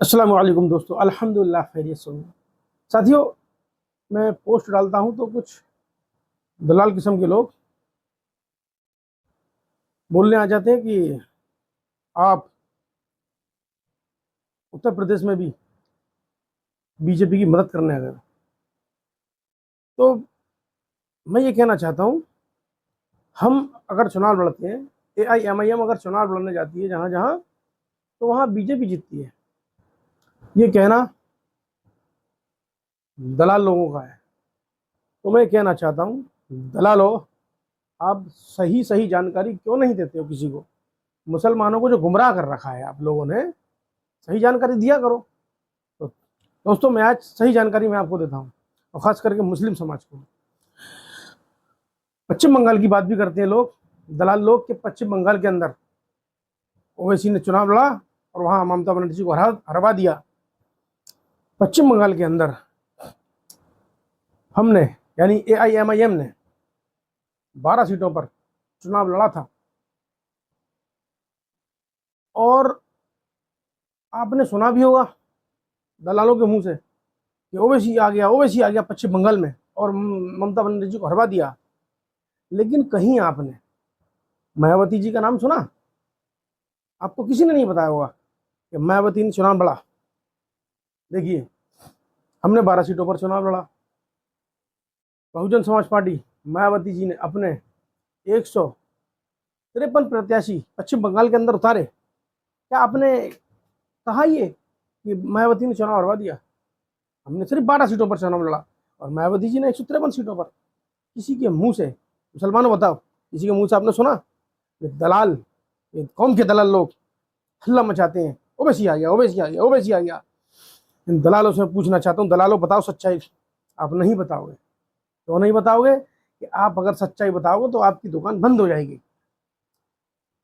अस्सलाम वालेकुम दोस्तों, अल्हम्दुलिल्लाह खैरियत से हूँ। साथियों, मैं पोस्ट डालता हूँ तो कुछ दलाल किस्म के लोग बोलने आ जाते हैं कि आप उत्तर प्रदेश में भी बीजेपी की मदद करने आ गए। तो मैं ये कहना चाहता हूँ, हम अगर चुनाव लड़ते हैं, AIMIM अगर चुनाव लड़ने जाती है जहाँ जहाँ, तो वहाँ बीजेपी जीतती है। ये कहना दलाल लोगों का है। तो मैं कहना चाहता हूँ, दलालों, आप सही सही जानकारी क्यों नहीं देते हो किसी को? मुसलमानों को जो गुमराह कर रखा है आप लोगों ने, सही जानकारी दिया करो। तो दोस्तों, मैं आज सही जानकारी मैं आपको देता हूँ, और खास करके मुस्लिम समाज को। पश्चिम बंगाल की बात भी करते हैं लोग, दलाल लोग, के पश्चिम बंगाल के अंदर ओवैसी ने चुनाव लड़ा और वहां ममता बनर्जी को हरवा दिया। पश्चिम बंगाल के अंदर हमने, यानी AIMIM ने 12 सीटों पर चुनाव लड़ा था। और आपने सुना भी होगा दलालों के मुंह से कि ओवैसी आ गया, ओवैसी आ गया पश्चिम बंगाल में और ममता बनर्जी को हरवा दिया। लेकिन कहीं आपने मायावती जी का नाम सुना? आपको किसी ने नहीं बताया होगा कि मायावती ने चुनाव लड़ा। देखिए, हमने 12 सीटों पर चुनाव लड़ा। बहुजन समाज पार्टी, मायावती जी ने अपने 153 प्रत्याशी पश्चिम बंगाल के अंदर उतारे। क्या आपने कहा ये कि मायावती ने चुनाव हरवा दिया? हमने सिर्फ 12 सीटों पर चुनाव लड़ा और मायावती जी ने 153 सीटों पर। किसी के मुंह से, मुसलमानों बताओ, किसी के मुंह से आपने सुना? ये दलाल, ये कौम के दलाल लोग हल्ला मचाते हैं, ओवैसी आ गया, ओवैसी आ गया, ओवैसी आ गया। इन दलालों से मैं पूछना चाहता हूँ, दलालों बताओ सच्चाई। आप नहीं बताओगे। क्यों नहीं बताओगे? कि आप अगर सच्चाई बताओगे तो आपकी दुकान बंद हो जाएगी।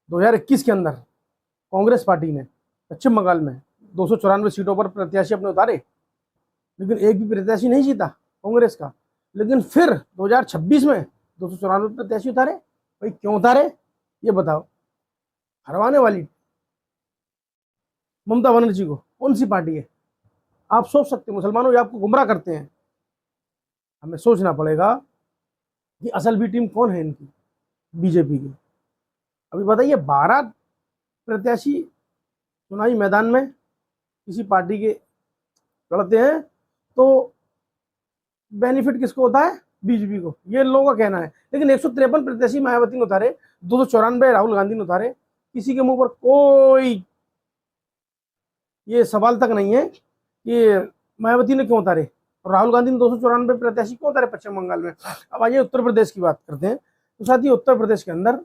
2021 के अंदर कांग्रेस पार्टी ने पश्चिम बंगाल में 294 सीटों पर प्रत्याशी अपने उतारे, लेकिन एक भी प्रत्याशी नहीं जीता कांग्रेस का। लेकिन फिर 2026 में 294 प्रत्याशी उतारे। भाई क्यों उतारे ये बताओ? हरवाने वाली ममता बनर्जी को कौन सी पार्टी है? आप सोच सकते हैं मुसलमानों, ये आपको गुमराह करते हैं। हमें सोचना पड़ेगा कि असल भी टीम कौन है इनकी, बीजेपी की। अभी बताइए, 12 प्रत्याशी चुनावी मैदान में किसी पार्टी के लड़ते हैं तो बेनिफिट किसको होता है? बीजेपी को, ये लोगों का कहना है। लेकिन 153 प्रत्याशी मायावती ने उतारे, 294 राहुल गांधी ने उतारे। किसी के मुंह पर कोई ये सवाल तक नहीं है कि मायावती ने क्यों उतारे और राहुल गांधी ने 294 प्रत्याशी क्यों उतारे पश्चिम बंगाल में। अब आइए उत्तर प्रदेश की बात करते हैं। तो साथ ही उत्तर प्रदेश के अंदर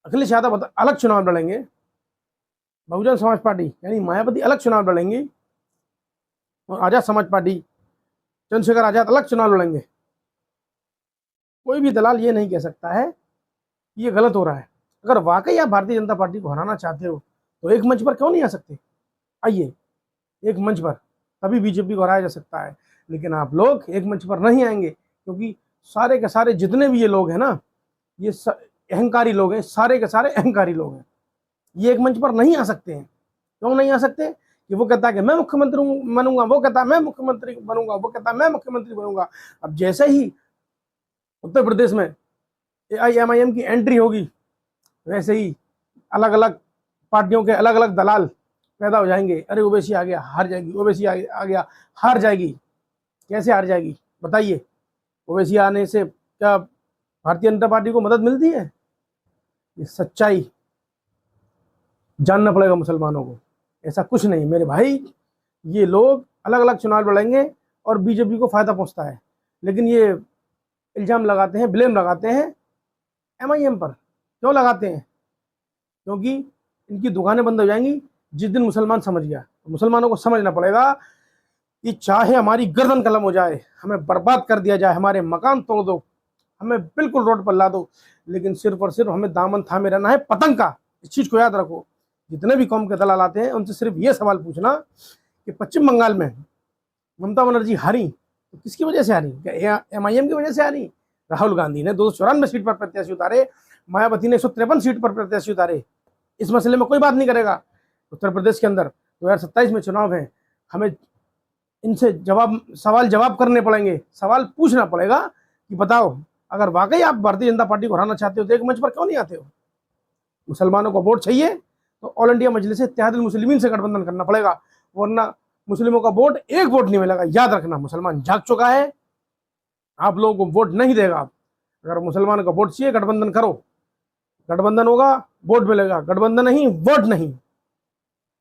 अखिलेश यादव अलग चुनाव लड़ेंगे, बहुजन समाज पार्टी यानी मायावती अलग चुनाव लड़ेंगी, और आजाद समाज पार्टी चंद्रशेखर आजाद अलग चुनाव लड़ेंगे। कोई भी दलाल ये नहीं कह सकता है कि ये गलत हो रहा है। अगर वाकई आप भारतीय जनता पार्टी को हराना चाहते हो तो एक मंच पर क्यों नहीं आ सकते? आइए एक मंच पर, तभी बीजेपी को हराया जा सकता है। लेकिन आप लोग एक मंच पर नहीं आएंगे, क्योंकि सारे के सारे जितने भी ये लोग हैं ना, ये अहंकारी लोग हैं, सारे के सारे अहंकारी लोग हैं। ये एक मंच पर नहीं आ सकते हैं। क्यों नहीं आ सकते? कि वो कहता है कि मैं मुख्यमंत्री बनूंगा, वो कहता है मैं मुख्यमंत्री बनूंगा, वो कहता है मैं मुख्यमंत्री बनूंगा। अब जैसे ही उत्तर प्रदेश में AIMIM की एंट्री होगी, वैसे ही अलग अलग पार्टियों के अलग अलग दलाल पैदा हो जाएंगे। अरे ओवैसी आ गया, हार जाएगी, ओवैसी आ गया, हार जाएगी। कैसे हार जाएगी बताइए? ओवैसी आने से क्या भारतीय जनता पार्टी को मदद मिलती है? ये सच्चाई जानना पड़ेगा मुसलमानों को। ऐसा कुछ नहीं मेरे भाई। ये लोग अलग अलग चुनाव लड़ेंगे और बीजेपी को फायदा पहुंचता है, लेकिन ये इल्जाम लगाते हैं, ब्लेम लगाते हैं MIM पर। क्यों लगाते हैं? क्योंकि इनकी दुकानें बंद हो जाएंगी जिस दिन मुसलमान समझ गया। तो मुसलमानों को समझना पड़ेगा कि चाहे हमारी गर्दन कलम हो जाए, हमें बर्बाद कर दिया जाए, हमारे मकान तोड़ दो, हमें बिल्कुल रोड पर ला दो, लेकिन सिर्फ और सिर्फ हमें दामन थामे रहना है पतंग का। इस चीज को याद रखो। जितने भी कौम के दलाल आते हैं उनसे सिर्फ ये सवाल पूछना कि पश्चिम बंगाल में ममता बनर्जी हारी तो किसकी वजह से हारी? क्या MIM की वजह से हारी? राहुल गांधी ने 294 सीट पर प्रत्याशी उतारे, मायावती ने 153 सीट पर प्रत्याशी उतारे। इस मसले में कोई बात नहीं करेगा। उत्तर प्रदेश के अंदर 2027 में चुनाव है, हमें इनसे सवाल जवाब करने पड़ेंगे, सवाल पूछना पड़ेगा कि बताओ, अगर वाकई आप भारतीय जनता पार्टी को हराना चाहते हो तो एक मंच पर क्यों नहीं आते हो? मुसलमानों को वोट चाहिए तो ऑल इंडिया मजलिस इत्तेहादुल मुस्लिमीन से गठबंधन करना पड़ेगा, वरना मुस्लिमों का वोट एक वोट नहीं मिलेगा। याद रखना, मुसलमान जाग चुका है, आप लोगों को वोट नहीं देगा। अगर मुसलमानों का वोट चाहिए, गठबंधन करो, गठबंधन होगा, वोट मिलेगा, गठबंधन नहीं, वोट नहीं।